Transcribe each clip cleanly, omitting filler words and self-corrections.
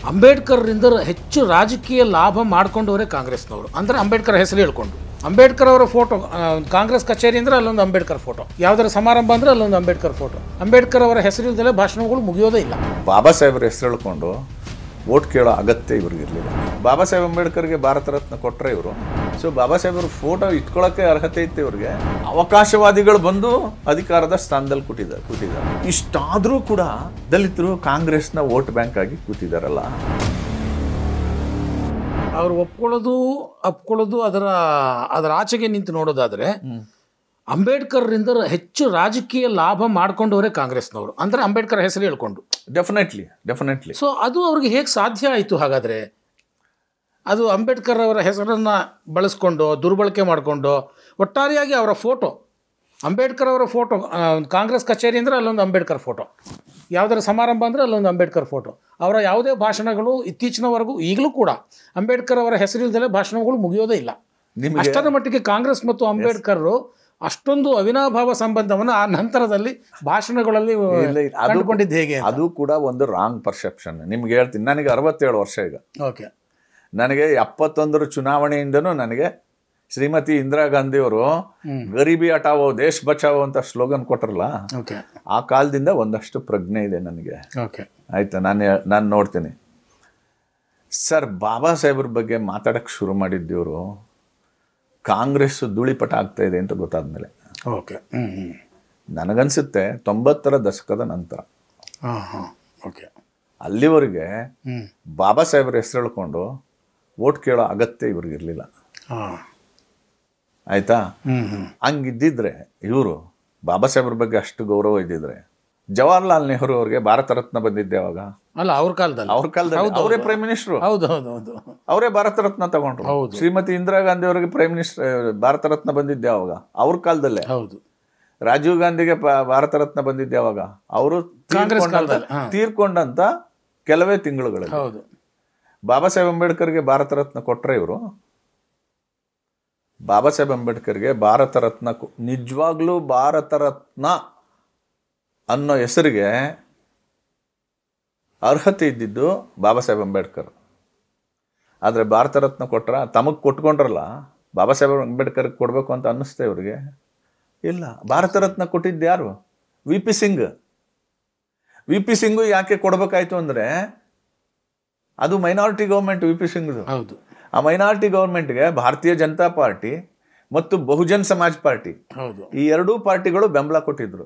ಅಂಬೇಡ್ಕರ್ರಿಂದ ಹೆಚ್ಚು ರಾಜಕೀಯ ಲಾಭ ಮಾಡಿಕೊಂಡವರೇ ಕಾಂಗ್ರೆಸ್ನವರು. ಅಂದರೆ ಅಂಬೇಡ್ಕರ್ ಹೆಸರು ಹೇಳ್ಕೊಂಡು ಅಂಬೇಡ್ಕರ್ ಅವರ ಫೋಟೋ, ಕಾಂಗ್ರೆಸ್ ಕಚೇರಿ ಅಂದರೆ ಅಲ್ಲೊಂದು ಅಂಬೇಡ್ಕರ್ ಫೋಟೋ, ಯಾವುದರ ಸಮಾರಂಭ ಅಂದರೆ ಅಲ್ಲೊಂದು ಅಂಬೇಡ್ಕರ್ ಫೋಟೋ. ಅಂಬೇಡ್ಕರ್ ಅವರ ಹೆಸರಿಲ್ಲದೆ ಭಾಷಣಗಳು ಮುಗಿಯೋದೇ ಇಲ್ಲ. ಬಾಬಾ ಸಾಹೇಬ್ರ ಹೆಸರು ಹೇಳ್ಕೊಂಡು ವೋಟ್ ಕೇಳೋ ಅಗತ್ಯ ಇವ್ರಿಗಿರಲಿಲ್ಲ. ಬಾಬಾ ಸಾಹೇಬ್ ಅಂಬೇಡ್ಕರ್ಗೆ ಭಾರತ ರತ್ನ ಕೊಟ್ಟರೆ ಇವರು. ಸೊ ಬಾಬಾ ಸಾಹೇಬ್ರ ಫೋಟೋ ಇಟ್ಕೊಳ್ಳೋಕ್ಕೆ ಅರ್ಹತೆ ಇತ್ತು ಇವ್ರಿಗೆ. ಅವಕಾಶವಾದಿಗಳು ಬಂದು ಅಧಿಕಾರದ ಸ್ಥಾನದಲ್ಲಿ ಕೂತಿದ್ದಾರೆ. ಇಷ್ಟಾದರೂ ಕೂಡ ದಲಿತರು ಕಾಂಗ್ರೆಸ್ನ ವೋಟ್ ಬ್ಯಾಂಕ್ ಆಗಿ ಕೂತಿದ್ದಾರಲ್ಲ. ಅವರು ಅಪ್ಕೊಳ್ಳೋದು ಅದರ ಆಚೆಗೆ ನಿಂತು ನೋಡೋದಾದರೆ ಅಂಬೇಡ್ಕರ್ರಿಂದ ಹೆಚ್ಚು ರಾಜಕೀಯ ಲಾಭ ಮಾಡಿಕೊಂಡವರೇ ಕಾಂಗ್ರೆಸ್ನವರು. ಅಂದರೆ ಅಂಬೇಡ್ಕರ್ ಹೆಸರು ಹೇಳ್ಕೊಂಡು ಡೆಫಿನೆಟ್ಲಿ. ಸೊ ಅದು ಅವ್ರಿಗೆ ಹೇಗೆ ಸಾಧ್ಯ ಆಯಿತು? ಹಾಗಾದರೆ ಅದು ಅಂಬೇಡ್ಕರ್ ಅವರ ಹೆಸರನ್ನು ಬಳಸ್ಕೊಂಡು ದುರ್ಬಳಕೆ ಮಾಡಿಕೊಂಡು ಒಟ್ಟಾರೆಯಾಗಿ ಅವರ ಫೋಟೋ, ಅಂಬೇಡ್ಕರ್ ಅವರ ಫೋಟೋ, ಕಾಂಗ್ರೆಸ್ ಕಚೇರಿ ಅಂದರೆ ಅಲ್ಲೊಂದು ಅಂಬೇಡ್ಕರ್ ಫೋಟೋ, ಯಾವುದರ ಸಮಾರಂಭ ಅಂದರೆ ಅಲ್ಲೊಂದು ಅಂಬೇಡ್ಕರ್ ಫೋಟೋ. ಅವರ ಯಾವುದೇ ಭಾಷಣಗಳು ಇತ್ತೀಚಿನವರೆಗೂ ಈಗಲೂ ಕೂಡ ಅಂಬೇಡ್ಕರ್ ಅವರ ಹೆಸರಿಲ್ಲದೆ ಭಾಷಣಗಳು ಮುಗಿಯೋದೇ ಇಲ್ಲ. ಅಷ್ಟರ ಮಟ್ಟಿಗೆ ಕಾಂಗ್ರೆಸ್ ಮತ್ತು ಅಂಬೇಡ್ಕರ್ ಅಷ್ಟೊಂದು ಅವಿನಾಭಾವ ಸಂಬಂಧವನ್ನು ಆ ನಂತರದಲ್ಲಿ ಭಾಷಣಗಳಲ್ಲಿ ಕಂಡುಕೊಂಡಿದ್ದು ಹೇಗೆ? ಅದು ಕೂಡ ಒಂದು ರಾಂಗ್ ಪರ್ಸೆಪ್ಷನ್. ನಿಮ್ಗೆ ಹೇಳ್ತೀನಿ, ನನಗೆ 67 ವರ್ಷ ಈಗ. ಓಕೆ. ನನಗೆ 71 ಚುನಾವಣೆಯಿಂದನೂ ನನಗೆ ಶ್ರೀಮತಿ ಇಂದಿರಾ ಗಾಂಧಿ ಅವರು ಗರೀಬಿ ಹಟಾವೋ ದೇಶ್ ಬಚಾವೋ ಅಂತ ಸ್ಲೋಗನ್ ಕೊಟ್ರಲ್ಲ, ಆ ಕಾಲದಿಂದ ಒಂದಷ್ಟು ಪ್ರಜ್ಞೆ ಇದೆ ನನಗೆ. ಆಯ್ತಾ, ನಾನು ನೋಡ್ತೀನಿ ಸರ್. ಬಾಬಾ ಸಾಹೇಬ್ರ ಬಗ್ಗೆ ಮಾತಾಡಕ್ಕೆ ಶುರು ಮಾಡಿದ್ದೀವರು ಕಾಂಗ್ರೆಸ್ ಧೂಳಿಪಟ ಆಗ್ತಾ ಇದೆ ಅಂತ ಗೊತ್ತಾದ್ಮೇಲೆ. ಓಕೆ. ನನಗನ್ಸುತ್ತೆ 90ರ ದಶಕದ ನಂತರ. ಓಕೆ. ಅಲ್ಲಿವರೆಗೆ ಬಾಬಾ ಸಾಹೇಬ್ರ ಹೆಸರು ಹೇಳ್ಕೊಂಡು ವೋಟ್ ಕೇಳೋ ಅಗತ್ಯ ಇವ್ರಿಗಿರಲಿಲ್ಲ. ಆಯ್ತಾ? ಹಂಗಿದ್ದಿದ್ರೆ ಇವರು ಬಾಬಾ ಸಾಹೇಬ್ರ ಬಗ್ಗೆ ಅಷ್ಟು ಗೌರವ ಇದ್ದಿದ್ರೆ ಜವಾಹರ್ಲಾಲ್ ನೆಹರು ಅವ್ರಿಗೆ ಭಾರತ ರತ್ನ ಬಂದಿದ್ದೆ ಅವಾಗ ಅಲ್ಲ, ಅವ್ರ ಕಾಲದಲ್ಲಿ ಅವರೇ ಪ್ರೈಮ್ ಮಿನಿಸ್ಟರ್. ಅವರೇ ಭಾರತ ರತ್ನ ತಗೊಂಡ್ರು. ಶ್ರೀಮತಿ ಇಂದಿರಾ ಗಾಂಧಿ ಅವರಿಗೆ ಪ್ರೈಮ್ ಮಿನಿಸ್ಟರ್ ಭಾರತ ರತ್ನ ಬಂದಿದ್ದೆ ಅವಾಗ ಅವ್ರ ಕಾಲದಲ್ಲೇ. ರಾಜೀವ್ ಗಾಂಧಿಗೆ ಭಾರತ ರತ್ನ ಬಂದಿದ್ದೆ ಅವಾಗ ಅವರು ತೀರ್ಕೊಂಡಂತ ಕೆಲವೇ ತಿಂಗಳುಗಳಲ್ಲಿ. ಬಾಬಾ ಸಾಹೇಬ್ ಅಂಬೇಡ್ಕರ್ಗೆ ಭಾರತ ರತ್ನ ಕೊಟ್ರೆ ಇವರು. ಬಾಬಾ ಸಾಹೇಬ್ ಅಂಬೇಡ್ಕರ್ಗೆ ಭಾರತ ರತ್ನ ನಿಜವಾಗ್ಲೂ ಭಾರತ ರತ್ನ ಅನ್ನೋ ಹೆಸರಿಗೆ ಅರ್ಹತೆ ಇದ್ದಿದ್ದು ಬಾಬಾ ಸಾಹೇಬ್ ಅಂಬೇಡ್ಕರ್. ಆದರೆ ಭಾರತ ರತ್ನ ಕೊಟ್ರ ತಮಗೆ ಕೊಟ್ಕೊಂಡ್ರಲ್ಲ, ಬಾಬಾ ಸಾಹೇಬ್ ಅಂಬೇಡ್ಕರ್ಗೆ ಕೊಡಬೇಕು ಅಂತ ಅನ್ನಿಸ್ತೆ ಇವ್ರಿಗೆ? ಇಲ್ಲ. ಭಾರತ ರತ್ನ ಕೊಟ್ಟಿದ್ದು ಯಾರು? ವಿ ಪಿ ಸಿಂಗು ಯಾಕೆ ಕೊಡಬೇಕಾಯ್ತು ಅಂದರೆ ಅದು ಮೈನಾರಿಟಿ ಗೌರ್ಮೆಂಟ್. ವಿ ಪಿ ಸಿಂಗ್ದು. ಹೌದು. ಆ ಮೈನಾರಿಟಿ ಗೌರ್ಮೆಂಟ್ಗೆ ಭಾರತೀಯ ಜನತಾ ಪಾರ್ಟಿ ಮತ್ತು ಬಹುಜನ್ ಸಮಾಜ್ ಪಾರ್ಟಿ, ಈ ಎರಡೂ ಪಾರ್ಟಿಗಳು ಬೆಂಬಲ ಕೊಟ್ಟಿದ್ರು.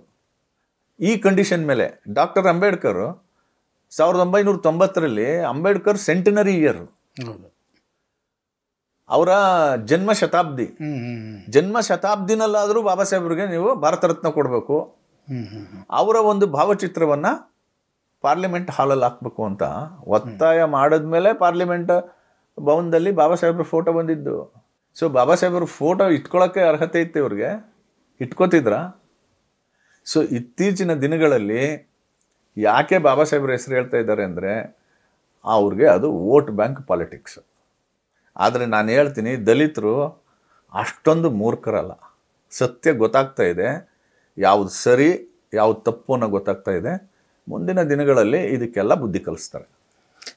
ಈ ಕಂಡೀಷನ್ ಮೇಲೆ ಡಾಕ್ಟರ್ ಅಂಬೇಡ್ಕರ್ 1990ರಲ್ಲಿ ಅಂಬೇಡ್ಕರ್ ಸೆಂಟಿನರಿ ಇಯರ್, ಅವರ ಜನ್ಮ ಶತಾಬ್ದಿನಲ್ಲಾದರೂ ಬಾಬಾ ಸಾಹೇಬ್ರಿಗೆ ನೀವು ಭಾರತ ರತ್ನ ಕೊಡಬೇಕು. ಅವರ ಒಂದು ಭಾವಚಿತ್ರವನ್ನ ಪಾರ್ಲಿಮೆಂಟ್ ಹಾಲಲ್ಲಿ ಹಾಕ್ಬೇಕು ಅಂತ ಒತ್ತಾಯ ಮಾಡಿದ್ಮೇಲೆ ಪಾರ್ಲಿಮೆಂಟ್ ಭವನದಲ್ಲಿ ಬಾಬಾ ಸಾಹೇಬ್ರ ಫೋಟೋ ಬಂದಿದ್ದು. ಸೊ ಬಾಬಾ ಸಾಹೇಬ್ರ ಫೋಟೋ ಇಟ್ಕೊಳ್ಳೋಕ್ಕೆ ಅರ್ಹತೆ ಇತ್ತು ಇವ್ರಿಗೆ, ಇಟ್ಕೋತಿದ್ರ? ಸೊ ಇತ್ತೀಚಿನ ದಿನಗಳಲ್ಲಿ ಯಾಕೆ ಬಾಬಾ ಸಾಹೇಬ್ರ ಹೆಸರು ಹೇಳ್ತಾ ಇದ್ದಾರೆ ಅಂದರೆ ಅವ್ರಿಗೆ ಅದು ವೋಟ್ ಬ್ಯಾಂಕ್ ಪಾಲಿಟಿಕ್ಸ್. ಆದರೆ ನಾನು ಹೇಳ್ತೀನಿ, ದಲಿತರು ಅಷ್ಟೊಂದು ಮೂರ್ಖರಲ್ಲ. ಸತ್ಯ ಗೊತ್ತಾಗ್ತಾ ಇದೆ, ಯಾವುದು ಸರಿ ಯಾವುದು ತಪ್ಪು ಅನ್ನೋ ಗೊತ್ತಾಗ್ತಾ ಇದೆ. ಮುಂದಿನ ದಿನಗಳಲ್ಲಿ ಇದಕ್ಕೆಲ್ಲ ಬುದ್ಧಿ ಕಲಿಸ್ತಾರೆ.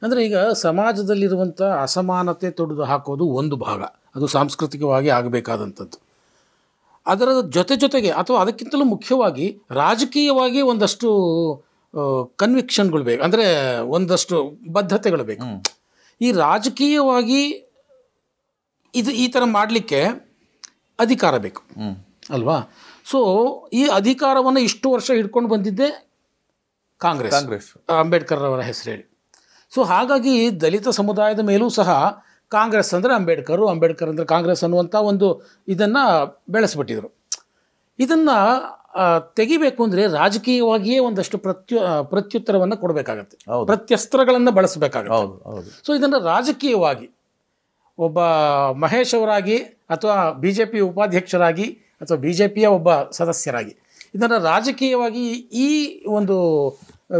ಅಂದರೆ ಈಗ ಸಮಾಜದಲ್ಲಿರುವಂಥ ಅಸಮಾನತೆ ತೊಡೆದು ಹಾಕೋದು ಒಂದು ಭಾಗ, ಅದು ಸಾಂಸ್ಕೃತಿಕವಾಗಿ ಆಗಬೇಕಾದಂಥದ್ದು. ಅದರ ಜೊತೆಗೆ ಅಥವಾ ಅದಕ್ಕಿಂತಲೂ ಮುಖ್ಯವಾಗಿ ರಾಜಕೀಯವಾಗಿ ಒಂದಷ್ಟು ಕನ್ವಿಕ್ಷನ್ಗಳು ಬೇಕು, ಅಂದರೆ ಒಂದಷ್ಟು ಬದ್ಧತೆಗಳು ಬೇಕು. ಈ ರಾಜಕೀಯವಾಗಿ ಈ ಥರ ಮಾಡಲಿಕ್ಕೆ ಅಧಿಕಾರ ಬೇಕು ಅಲ್ವಾ? ಸೊ ಈ ಅಧಿಕಾರವನ್ನು ಇಷ್ಟು ವರ್ಷ ಹಿಡ್ಕೊಂಡು ಬಂದಿದ್ದೆ ಕಾಂಗ್ರೆಸ್, ಅಂಬೇಡ್ಕರ್ ಅವರ ಹೆಸರು ಹೇಳಿ. ಸೊ ಹಾಗಾಗಿ ದಲಿತ ಸಮುದಾಯದ ಮೇಲೂ ಸಹ ಕಾಂಗ್ರೆಸ್ ಅಂದರೆ ಅಂಬೇಡ್ಕರ್ ಅಂದರೆ ಕಾಂಗ್ರೆಸ್ ಅನ್ನುವಂಥ ಒಂದು ಇದನ್ನು ಬೆಳೆಸ್ಬಿಟ್ಟಿದ್ರು. ಇದನ್ನು ತೆಗಿಬೇಕು ಅಂದರೆ ರಾಜಕೀಯವಾಗಿಯೇ ಒಂದಷ್ಟು ಪ್ರತ್ಯುತ್ತರವನ್ನು ಕೊಡಬೇಕಾಗತ್ತೆ, ಪ್ರತ್ಯಸ್ತ್ರಗಳನ್ನು ಬಳಸಬೇಕಾಗುತ್ತೆ. ಸೊ ಇದನ್ನು ರಾಜಕೀಯವಾಗಿ ಒಬ್ಬ ಮಹೇಶ್ ಅವರಾಗಿ ಅಥವಾ BJP ಉಪಾಧ್ಯಕ್ಷರಾಗಿ ಅಥವಾ BJPಯ ಒಬ್ಬ ಸದಸ್ಯರಾಗಿ ಇದನ್ನು ರಾಜಕೀಯವಾಗಿ ಈ ಒಂದು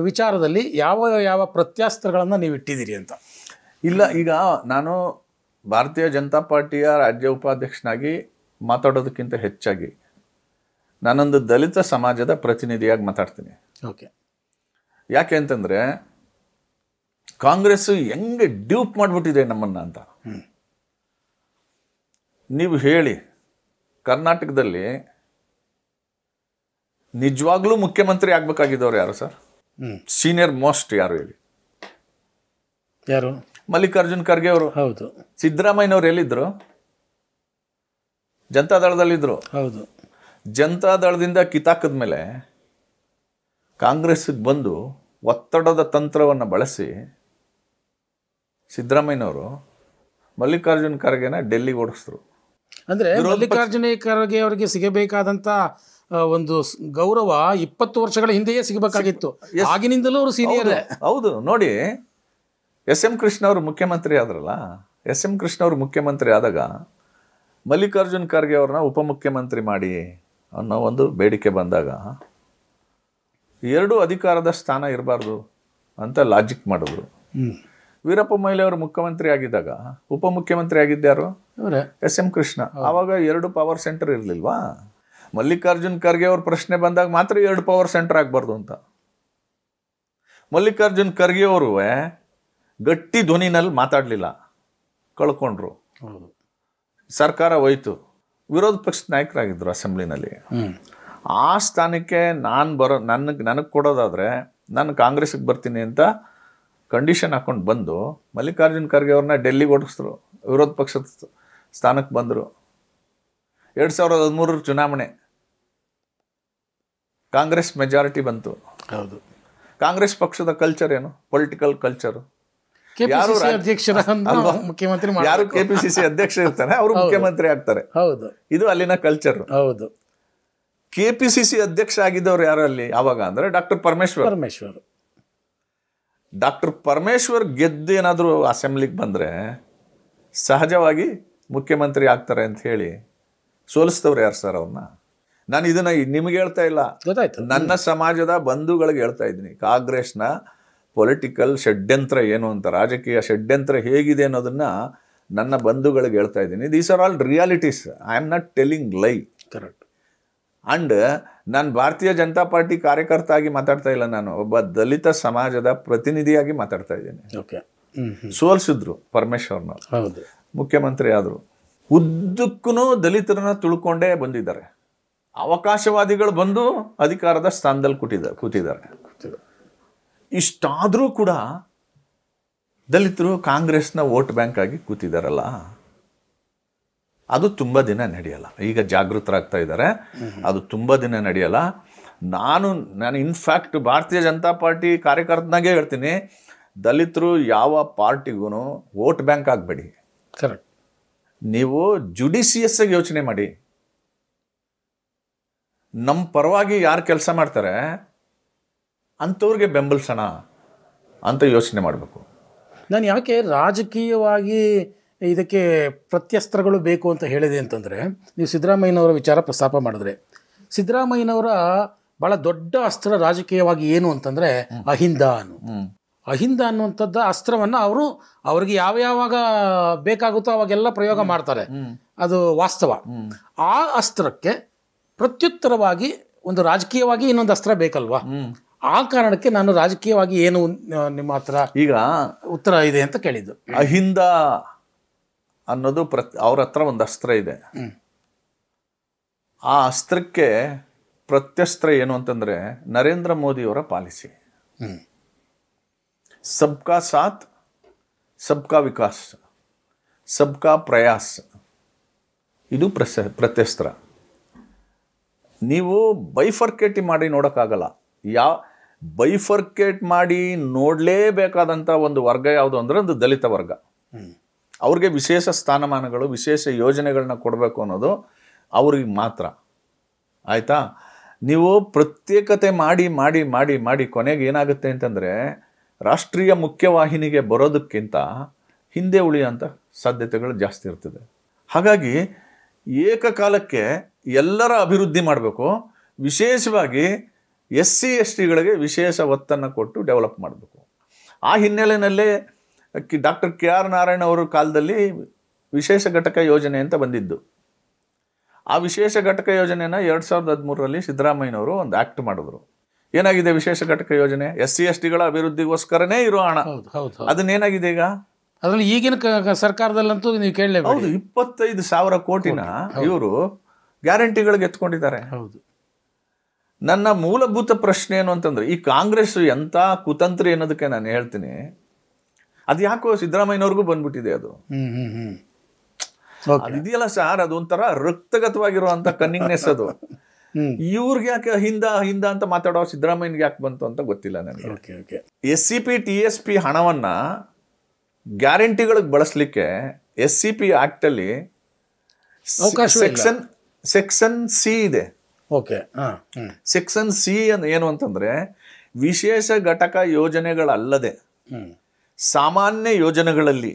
ವಿಚಾರದಲ್ಲಿ ಯಾವ ಪ್ರತ್ಯಾಸ್ತ್ರಗಳನ್ನು ನೀವು ಇಟ್ಟಿದ್ದೀರಿ ಅಂತ? ಇಲ್ಲ, ಈಗ ನಾನು ಭಾರತೀಯ ಜನತಾ ಪಾರ್ಟಿಯ ರಾಜ್ಯ ಉಪಾಧ್ಯಕ್ಷನಾಗಿ ಮಾತಾಡೋದಕ್ಕಿಂತ ಹೆಚ್ಚಾಗಿ ನಾನೊಂದು ದಲಿತ ಸಮಾಜದ ಪ್ರತಿನಿಧಿಯಾಗಿ ಮಾತಾಡ್ತೀನಿ. ಓಕೆ. ಯಾಕೆ ಅಂತಂದರೆ ಕಾಂಗ್ರೆಸ್ ಹೆಂಗೆ ಡ್ಯೂಪ್ ಮಾಡಿಬಿಟ್ಟಿದೆ ನಮ್ಮನ್ನ ಅಂತ. ನೀವು ಹೇಳಿ, ಕರ್ನಾಟಕದಲ್ಲಿ ನಿಜವಾಗ್ಲೂ ಮುಖ್ಯಮಂತ್ರಿ ಆಗ್ಬೇಕಾಗಿದ್ದವ್ರು ಯಾರು ಸರ್? ಸೀನಿಯರ್ ಮೋಸ್ಟ್ ಯಾರು ಹೇಳಿ? ಯಾರು? ಮಲ್ಲಿಕಾರ್ಜುನ್ ಖರ್ಗೆ ಅವರು. ಹೌದು. ಸಿದ್ದರಾಮಯ್ಯನವ್ರು ಎಲ್ಲಿದ್ರು? ಜನತಾದಳದಲ್ಲಿದ್ರು. ಹೌದು. ಜನತಾದಳದಿಂದ ಕಿತ್ತಾಕದ ಮೇಲೆ ಕಾಂಗ್ರೆಸ್ಗೆ ಬಂದು ಒತ್ತಡದ ತಂತ್ರವನ್ನು ಬಳಸಿ ಸಿದ್ದರಾಮಯ್ಯನವರು ಮಲ್ಲಿಕಾರ್ಜುನ್ ಖರ್ಗೆನ ಡೆಲ್ಲಿಗೆ ಓಡಿಸಿದ್ರು. ಅಂದರೆ ಮಲ್ಲಿಕಾರ್ಜುನ ಖರ್ಗೆ ಅವರಿಗೆ ಸಿಗಬೇಕಾದಂಥ ಒಂದು ಗೌರವ 20 ವರ್ಷಗಳ ಹಿಂದೆಯೇ ಸಿಗಬೇಕಾಗಿತ್ತು. ಆಗಿನಿಂದಲೂ ಅವರು ಸೀನಿಯರ್. ಹೌದು. ನೋಡಿ, ಎಸ್.ಎಂ. ಕೃಷ್ಣ ಅವರು ಮುಖ್ಯಮಂತ್ರಿ ಆದ್ರಲ್ಲ, ಎಸ್.ಎಂ. ಕೃಷ್ಣ ಅವರು ಮುಖ್ಯಮಂತ್ರಿ ಆದಾಗ ಮಲ್ಲಿಕಾರ್ಜುನ್ ಖರ್ಗೆ ಅವ್ರನ್ನ ಉಪಮುಖ್ಯಮಂತ್ರಿ ಮಾಡಿ ಅನ್ನೋ ಒಂದು ಬೇಡಿಕೆ ಬಂದಾಗ 2 ಅಧಿಕಾರದ ಸ್ಥಾನ ಇರಬಾರ್ದು ಅಂತ ಲಾಜಿಕ್ ಮಾಡಿದ್ರು. ವೀರಪ್ಪ ಮೊಯ್ಲಿ ಅವರು ಮುಖ್ಯಮಂತ್ರಿ ಆಗಿದ್ದಾಗ ಉಪಮುಖ್ಯಮಂತ್ರಿ ಆಗಿದ್ದ್ಯಾರು? ಎಸ್.ಎಂ. ಕೃಷ್ಣ. ಆವಾಗ 2 ಪವರ್ ಸೆಂಟರ್ ಇರಲಿಲ್ವಾ? ಮಲ್ಲಿಕಾರ್ಜುನ್ ಖರ್ಗೆ ಅವ್ರ ಪ್ರಶ್ನೆ ಬಂದಾಗ ಮಾತ್ರ 2 ಪವರ್ ಸೆಂಟರ್ ಆಗಬಾರ್ದು ಅಂತ. ಮಲ್ಲಿಕಾರ್ಜುನ್ ಖರ್ಗೆ ಅವರು ಗಟ್ಟಿ ಧ್ವನಿನಲ್ಲಿ ಮಾತಾಡಲಿಲ್ಲ, ಕಳ್ಕೊಂಡ್ರು. ಸರ್ಕಾರ ಹೋಯ್ತು. ವಿರೋಧ ಪಕ್ಷದ ನಾಯಕರಾಗಿದ್ದರು ಅಸೆಂಬ್ಲಿನಲ್ಲಿ. ಆ ಸ್ಥಾನಕ್ಕೆ ನನಗೆ ಕೊಡೋದಾದರೆ ನಾನು ಕಾಂಗ್ರೆಸ್ಗೆ ಬರ್ತೀನಿ ಅಂತ ಕಂಡೀಷನ್ ಹಾಕೊಂಡು ಬಂದು ಮಲ್ಲಿಕಾರ್ಜುನ್ ಖರ್ಗೆ ಅವ್ರನ್ನ ಡೆಲ್ಲಿಗೆ ಓಡಿಸಿದ್ರು. ವಿರೋಧ ಪಕ್ಷದ ಸ್ಥಾನಕ್ಕೆ ಬಂದರು. 2013 ಚುನಾವಣೆ, ಕಾಂಗ್ರೆಸ್ ಮೆಜಾರಿಟಿ ಬಂತು. ಹೌದು. ಕಾಂಗ್ರೆಸ್ ಪಕ್ಷದ ಕಲ್ಚರ್ ಏನು? Political culture. ಯಾರು ಮುಖ್ಯಮಂತ್ರಿ, ಯಾರು KPCC ಅಧ್ಯಕ್ಷ ಇರ್ತಾರೆ ಅವರು ಮುಖ್ಯಮಂತ್ರಿ ಆಗ್ತಾರೆ. ಹೌದು. ಇದು ಅಲ್ಲಿನ ಕಲ್ಚರ್. ಹೌದು. KPCC ಅಧ್ಯಕ್ಷ ಆಗಿದ್ದವ್ರು ಯಾರು ಅಲ್ಲಿ ಆವಾಗ ಅಂದ್ರೆ ಡಾಕ್ಟರ್ ಪರಮೇಶ್ವರ್. ಡಾಕ್ಟರ್ ಪರಮೇಶ್ವರ್ ಗೆದ್ದು ಏನಾದರೂ ಅಸೆಂಬ್ಲಿಗೆ ಬಂದರೆ ಸಹಜವಾಗಿ ಮುಖ್ಯಮಂತ್ರಿ ಆಗ್ತಾರೆ ಅಂತ ಹೇಳಿ ಸೋಲಿಸ್ತವ್ರು ಯಾರು ಸರ್ ಅವ್ರನ್ನ? ನಾನು ಇದನ್ನ ನಿಮಗೆ ಹೇಳ್ತಾ ಇಲ್ಲ, ನನ್ನ ಸಮಾಜದ ಬಂಧುಗಳಿಗೆ ಹೇಳ್ತಾ ಇದ್ದೀನಿ. ಕಾಂಗ್ರೆಸ್ನ ಪೊಲಿಟಿಕಲ್ ಷಡ್ಯಂತ್ರ ಏನು ಅಂತ, ರಾಜಕೀಯ ಷಡ್ಯಂತ್ರ ಹೇಗಿದೆ ಅನ್ನೋದನ್ನ ನನ್ನ ಬಂಧುಗಳಿಗೆ ಹೇಳ್ತಾ ಇದ್ದೀನಿ. These are all realities. I am not telling ಲೈ. ಕರೆಕ್ಟ್. ಅಂಡ್ ನಾನು ಭಾರತೀಯ ಜನತಾ ಪಾರ್ಟಿ ಕಾರ್ಯಕರ್ತ ಆಗಿ ಮಾತಾಡ್ತಾ ಇಲ್ಲ, ನಾನು ಒಬ್ಬ ದಲಿತ ಸಮಾಜದ ಪ್ರತಿನಿಧಿಯಾಗಿ ಮಾತಾಡ್ತಾ ಇದ್ದೀನಿ. ಸೋಲ್ಸಿದ್ರು ಪರಮೇಶ್ವರ್ನ, ಮುಖ್ಯಮಂತ್ರಿ ಆದರು. ಉದ್ದಕ್ಕೂ ದಲಿತರನ್ನ ತುಳ್ಕೊಂಡೇ ಬಂದಿದ್ದಾರೆ. ಅವಕಾಶವಾದಿಗಳು ಬಂದು ಅಧಿಕಾರದ ಸ್ಥಾನದಲ್ಲಿ ಕೂತಿದ್ದಾರೆ. ಇಷ್ಟಾದರೂ ಕೂಡ ದಲಿತರು ಕಾಂಗ್ರೆಸ್ನ ವೋಟ್ ಬ್ಯಾಂಕ್ ಆಗಿ ಕೂತಿದ್ದಾರಲ್ಲ, ಅದು ತುಂಬ ದಿನ ನಡೆಯಲ್ಲ. ಈಗ ಜಾಗೃತರಾಗ್ತಾ ಇದ್ದಾರೆ, ಅದು ತುಂಬ ದಿನ ನಡೆಯಲ್ಲ. ನಾನು ಇನ್ಫ್ಯಾಕ್ಟ್ ಭಾರತೀಯ ಜನತಾ ಪಾರ್ಟಿ ಕಾರ್ಯಕರ್ತನಾಗೆ ಹೇಳ್ತೀನಿ, ದಲಿತರು ಯಾವ ಪಾರ್ಟಿಗೂ ವೋಟ್ ಬ್ಯಾಂಕ್ ಆಗಬೇಡಿ. ಕರೆಕ್ಟ್. ನೀವು ಜುಡಿಷಿಯಸ್ ಆಗಿ ಯೋಚನೆ ಮಾಡಿ. ನಮ್ಮ ಪರವಾಗಿ ಯಾರು ಕೆಲಸ ಮಾಡ್ತಾರೆ ಅಂಥವ್ರಿಗೆ ಬೆಂಬಲಿಸೋಣ ಅಂತ ಯೋಚನೆ ಮಾಡಬೇಕು. ನಾನು ಯಾಕೆ ರಾಜಕೀಯವಾಗಿ ಇದಕ್ಕೆ ಪ್ರತ್ಯಸ್ತ್ರಗಳು ಬೇಕು ಅಂತ ಹೇಳಿದೆ ಅಂತಂದರೆ, ನೀವು ಸಿದ್ದರಾಮಯ್ಯನವರ ವಿಚಾರ ಪ್ರಸ್ತಾಪ ಮಾಡಿದ್ರೆ, ಸಿದ್ದರಾಮಯ್ಯನವರ ಭಾಳ ದೊಡ್ಡ ಅಸ್ತ್ರ ರಾಜಕೀಯವಾಗಿ ಏನು ಅಂತಂದರೆ ಅಹಿಂದ ಅನ್ನುವಂಥದ್ದು ಅಸ್ತ್ರವನ್ನು ಅವ್ರಿಗೆ ಯಾವಾಗ ಬೇಕಾಗುತ್ತೋ ಅವಾಗೆಲ್ಲ ಪ್ರಯೋಗ ಮಾಡ್ತಾರೆ. ಅದು ವಾಸ್ತವ. ಆ ಅಸ್ತ್ರಕ್ಕೆ ಪ್ರತ್ಯುತ್ತರವಾಗಿ ಒಂದು ರಾಜಕೀಯವಾಗಿ ಇನ್ನೊಂದು ಅಸ್ತ್ರ ಬೇಕಲ್ವಾ? ಆ ಕಾರಣಕ್ಕೆ ನಾನು ರಾಜಕೀಯವಾಗಿ ಏನು ನಿಮ್ಮ ಹತ್ರ ಈಗ ಉತ್ತರ ಇದೆ ಅಂತ ಕೇಳಿದ್ದು. ಅಹಿಂದ ಅನ್ನೋದು ಅವ್ರ ಹತ್ರ ಒಂದು ಅಸ್ತ್ರ ಇದೆ. ಆ ಅಸ್ತ್ರಕ್ಕೆ ಪ್ರತ್ಯಸ್ತ್ರ ಏನು ಅಂತಂದ್ರೆ ನರೇಂದ್ರ ಮೋದಿಯವರ ಪಾಲಿಸಿ, ಸಬ್ಕಾ ಸಾಥ್ ಸಬ್ಕಾ ವಿಕಾಸ್ ಸಬ್ಕಾ ಪ್ರಯಾಸ್. ಇದು ಪ್ರತ್ಯಸ್ತ್ರ. ನೀವು ಬೈಫರ್ಕೇಟ್ ಮಾಡಿ ನೋಡೋಕ್ಕಾಗಲ್ಲ. ಬೈಫರ್ಕೇಟ್ ಮಾಡಿ ನೋಡಲೇಬೇಕಾದಂಥ ಒಂದು ವರ್ಗ ಯಾವುದು ಅಂದರೆ ಒಂದು ದಲಿತ ವರ್ಗ. ಅವ್ರಿಗೆ ವಿಶೇಷ ಸ್ಥಾನಮಾನಗಳು, ವಿಶೇಷ ಯೋಜನೆಗಳನ್ನ ಕೊಡಬೇಕು ಅನ್ನೋದು ಅವ್ರಿಗೆ ಮಾತ್ರ. ಆಯಿತಾ? ನೀವು ಪ್ರತ್ಯೇಕತೆ ಮಾಡಿ ಮಾಡಿ ಮಾಡಿ ಮಾಡಿ ಕೊನೆಗೆ ಏನಾಗುತ್ತೆ ಅಂತಂದರೆ ರಾಷ್ಟ್ರೀಯ ಮುಖ್ಯವಾಹಿನಿಗೆ ಬರೋದಕ್ಕಿಂತ ಹಿಂದೆ ಉಳಿಯೋಂಥ ಸಾಧ್ಯತೆಗಳು ಜಾಸ್ತಿ ಇರ್ತದೆ. ಹಾಗಾಗಿ ಏಕಕಾಲಕ್ಕೆ ಎಲ್ಲರ ಅಭಿವೃದ್ಧಿ ಮಾಡಬೇಕು. ವಿಶೇಷವಾಗಿ SC/STಗಳಿಗೆ ವಿಶೇಷ ಒತ್ತನ್ನು ಕೊಟ್ಟು ಡೆವಲಪ್ ಮಾಡಬೇಕು. ಆ ಹಿನ್ನೆಲೆಯಲ್ಲೇ ಡಾಕ್ಟರ್ KR ನಾರಾಯಣ ಅವರ ಕಾಲದಲ್ಲಿ ವಿಶೇಷ ಘಟಕ ಯೋಜನೆ ಅಂತ ಬಂದಿದ್ದು. ಆ ವಿಶೇಷ ಘಟಕ ಯೋಜನೆನ 2013ರಲ್ಲಿ ಸಿದ್ದರಾಮಯ್ಯನವರು ಒಂದು ಆ್ಯಕ್ಟ್ ಮಾಡಿದ್ರು. ಏನಾಗಿದೆ ವಿಶೇಷ ಘಟಕ ಯೋಜನೆ? SC/STಗಳ ಅಭಿವೃದ್ಧಿಗೋಸ್ಕರನೇ ಇರೋ ಹಣ. ಹೌದು ಹೌದು ಹೌದು. ಅದನ್ನೇನಾಗಿದೆ ಈಗ? ಅದರಲ್ಲಿ ಈಗಿನ ಸರ್ಕಾರದಲ್ಲಂತೂ ನೀವು ಕೇಳಲೇಬೇಕು. ಹೌದು, 25,000 ಕೋಟಿನ ಇವರು ಗ್ಯಾರಂಟಿಗಳಿಗೆ ಎತ್ಕೊಂಡಿದ್ದಾರೆ. ಹೌದು. ನನ್ನ ಮೂಲಭೂತ ಪ್ರಶ್ನೆ ಏನು ಅಂತಂದ್ರೆ, ಈ ಕಾಂಗ್ರೆಸ್ ಎಂತ ಕುತಂತ್ರಿ ಅನ್ನೋದಕ್ಕೆ ನಾನು ಹೇಳ್ತೀನಿ, ಅದು ಯಾಕೋ ಸಿದ್ದರಾಮಯ್ಯನವ್ರಿಗೂ ಬಂದ್ಬಿಟ್ಟಿದೆ ಅದು. ಅದಿದೆಯಲ್ಲ ಸರ್, ಅದೊಂಥರ ರಕ್ತಗತವಾಗಿರುವಂತ ಕನ್ನಿಂಗ್ನೆಸ್ ಅದು. ಇವ್ರಿಗೆ ಯಾಕೆ ಹಿಂದ ಅಂತ ಮಾತಾಡೋ ಸಿದ್ದರಾಮಯ್ಯನಿಗೆ ಯಾಕೆ ಬಂತು ಅಂತ ಗೊತ್ತಿಲ್ಲ ನನಗೆ. SCP TSP ಹಣವನ್ನ ಗ್ಯಾರಂಟಿಗಳಿಗೆ ಬಳಸಲಿಕ್ಕೆ SCP ಆಕ್ಟ್ ಅಲ್ಲಿ ಸೆಕ್ಷನ್ ಸಿ ಇದೆ. ಸೆಕ್ಷನ್ ಸಿ ಏನು ಅಂತಂದ್ರೆ, ವಿಶೇಷ ಘಟಕ ಯೋಜನೆಗಳಲ್ಲದೆ ಸಾಮಾನ್ಯ ಯೋಜನೆಗಳಲ್ಲಿ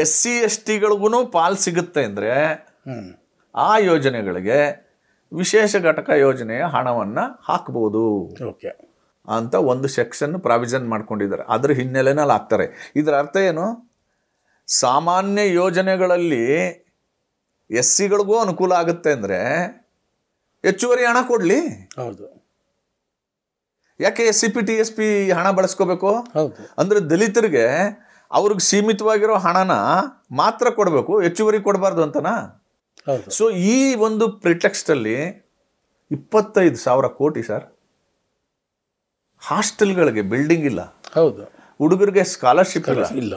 SC/STಗಳಿಗೂ ಪಾಲ್ ಸಿಗುತ್ತೆ ಅಂದ್ರೆ ಆ ಯೋಜನೆಗಳಿಗೆ ವಿಶೇಷ ಘಟಕ ಯೋಜನೆಯ ಹಣವನ್ನ ಹಾಕಬಹುದು ಅಂತ ಒಂದು ಸೆಕ್ಷನ್ ಪ್ರಾವಿಷನ್ ಮಾಡ್ಕೊಂಡಿದ್ದಾರೆ. ಅದ್ರ ಹಿನ್ನೆಲೆನಲ್ಲಿ ಹಾಕ್ತಾರೆ. ಇದರ ಅರ್ಥ ಏನು? ಸಾಮಾನ್ಯ ಯೋಜನೆಗಳಲ್ಲಿ SCಗಳಿಗೂ ಅನುಕೂಲ ಆಗುತ್ತೆ ಅಂದ್ರೆ ಹೆಚ್ಚುವರಿ ಹಣ ಕೊಡ್ಲಿ. ಹೌದು. ಯಾಕೆ SCP TSP ಹಣ ಬಳಸ್ಕೋಬೇಕು ಅಂದ್ರೆ, ದಲಿತರಿಗೆ ಅವ್ರಿಗೆ ಸೀಮಿತವಾಗಿರೋ ಹಣನ ಮಾತ್ರ ಕೊಡಬೇಕು, ಹೆಚ್ಚುವರಿ ಕೊಡಬಾರ್ದು ಅಂತನಾ? ಸೊ ಈ ಒಂದು ಪ್ರಿಟೆಕ್ಸ್ಟ್ ಅಲ್ಲಿ 25,000 ಕೋಟಿ ಸರ್. ಹಾಸ್ಟೆಲ್ಗಳಿಗೆ ಬಿಲ್ಡಿಂಗ್ ಇಲ್ಲ. ಹೌದು. ಹುಡುಗರಿಗೆ ಸ್ಕಾಲರ್ಶಿಪ್ ಇಲ್ಲ.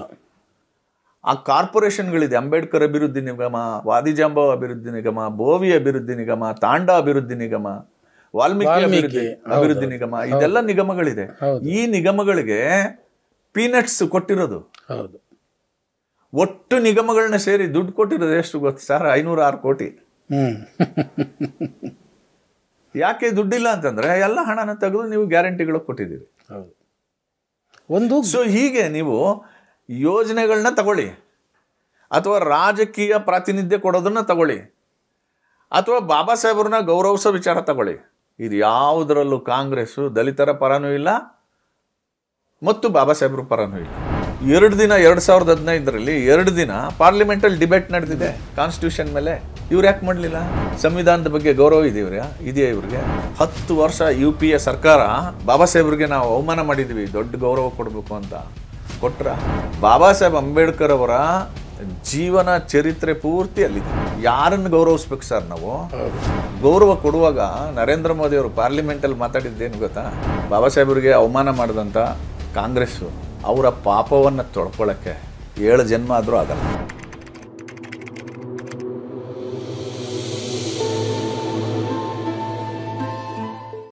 ಆ ಕಾರ್ಪೊರೇಷನ್ಗಳಿದೆ, ಅಂಬೇಡ್ಕರ್ ಅಭಿವೃದ್ಧಿ ನಿಗಮ, ವಾದಿಜಾಂಬವ ಅಭಿವೃದ್ಧಿ ನಿಗಮ, ಬೋವಿ ಅಭಿವೃದ್ಧಿ ನಿಗಮ, ತಾಂಡಾ ಅಭಿವೃದ್ಧಿ ನಿಗಮ, ವಾಲ್ಮೀಕಿ ಅಭಿವೃದ್ಧಿ ನಿಗಮ, ಇದೆಲ್ಲ ನಿಗಮಗಳಿದೆ. ಈ ನಿಗಮಗಳಿಗೆ ಪೀನಟ್ಸ್ ಕೊಟ್ಟಿರೋದು. ಒಟ್ಟು ನಿಗಮಗಳನ್ನ ಸೇರಿ ದುಡ್ಡು ಕೊಟ್ಟಿರೋದು ಎಷ್ಟು ಗೊತ್ತು ಸರ್? 506 ಕೋಟಿ. ಯಾಕೆ ದುಡ್ಡಿಲ್ಲ ಅಂತಂದ್ರೆ, ಎಲ್ಲ ಹಣನ ತೆಗೆದು ನೀವು ಗ್ಯಾರಂಟಿಗಳು ಕೊಟ್ಟಿದ್ದೀರಿ. ಸೊ ಹೀಗೆ ನೀವು ಯೋಜನೆಗಳನ್ನ ತಗೊಳ್ಳಿ, ಅಥವಾ ರಾಜಕೀಯ ಪ್ರಾತಿನಿಧ್ಯ ಕೊಡೋದನ್ನ ತಗೊಳ್ಳಿ, ಅಥವಾ ಬಾಬಾ ಸಾಹೇಬ್ರನ್ನ ಗೌರವಿಸೋ ವಿಚಾರ ತಗೊಳ್ಳಿ. ಇದು ಯಾವುದರಲ್ಲೂ ಕಾಂಗ್ರೆಸ್ ದಲಿತರ ಪರನೂ ಇಲ್ಲ ಮತ್ತು ಬಾಬಾ ಸಾಹೇಬ್ರ ಪರನೂ ಇಲ್ಲ. 2 ದಿನ 2015ರಲ್ಲಿ 2 ದಿನ ಪಾರ್ಲಿಮೆಂಟಲ್ಲಿ ಡಿಬೇಟ್ ನಡೆದಿದೆ ಕಾನ್ಸ್ಟಿಟ್ಯೂಷನ್ ಮೇಲೆ. ಇವ್ರು ಯಾಕೆ ಮಾಡಲಿಲ್ಲ? ಸಂವಿಧಾನದ ಬಗ್ಗೆ ಗೌರವ ಇದೆಯಾ ಇವ್ರಿಗೆ? 10 ವರ್ಷ UPA ಸರ್ಕಾರ ಬಾಬಾ ಸಾಹೇಬ್ರಿಗೆ ನಾವು ಅವಮಾನ ಮಾಡಿದ್ವಿ, ದೊಡ್ಡ ಗೌರವ ಕೊಡಬೇಕು ಅಂತ ಕೊಟ್ರ? ಬಾಬಾ ಸಾಹೇಬ್ ಅಂಬೇಡ್ಕರ್ ಅವರ ಜೀವನ ಚರಿತ್ರೆ ಪೂರ್ತಿ ಅಲ್ಲಿದೆ. ಯಾರನ್ನು ಗೌರವಿಸ್ಬೇಕು ಸರ್ ನಾವು? ಗೌರವ ಕೊಡುವಾಗ ನರೇಂದ್ರ ಮೋದಿ ಅವರು ಪಾರ್ಲಿಮೆಂಟಲ್ಲಿ ಮಾತಾಡಿದ್ದೇನು ಗೊತ್ತಾ? ಬಾಬಾ ಸಾಹೇಬ್ರಿಗೆ ಅವಮಾನ ಮಾಡಿದಂಥ ಕಾಂಗ್ರೆಸ್ಸು ಅವರ ಪಾಪವನ್ನು ತೊಳ್ಕೊಳ್ಳೋಕ್ಕೆ 7 ಜನ್ಮ ಆದರೂ ಆಗಲ್ಲ.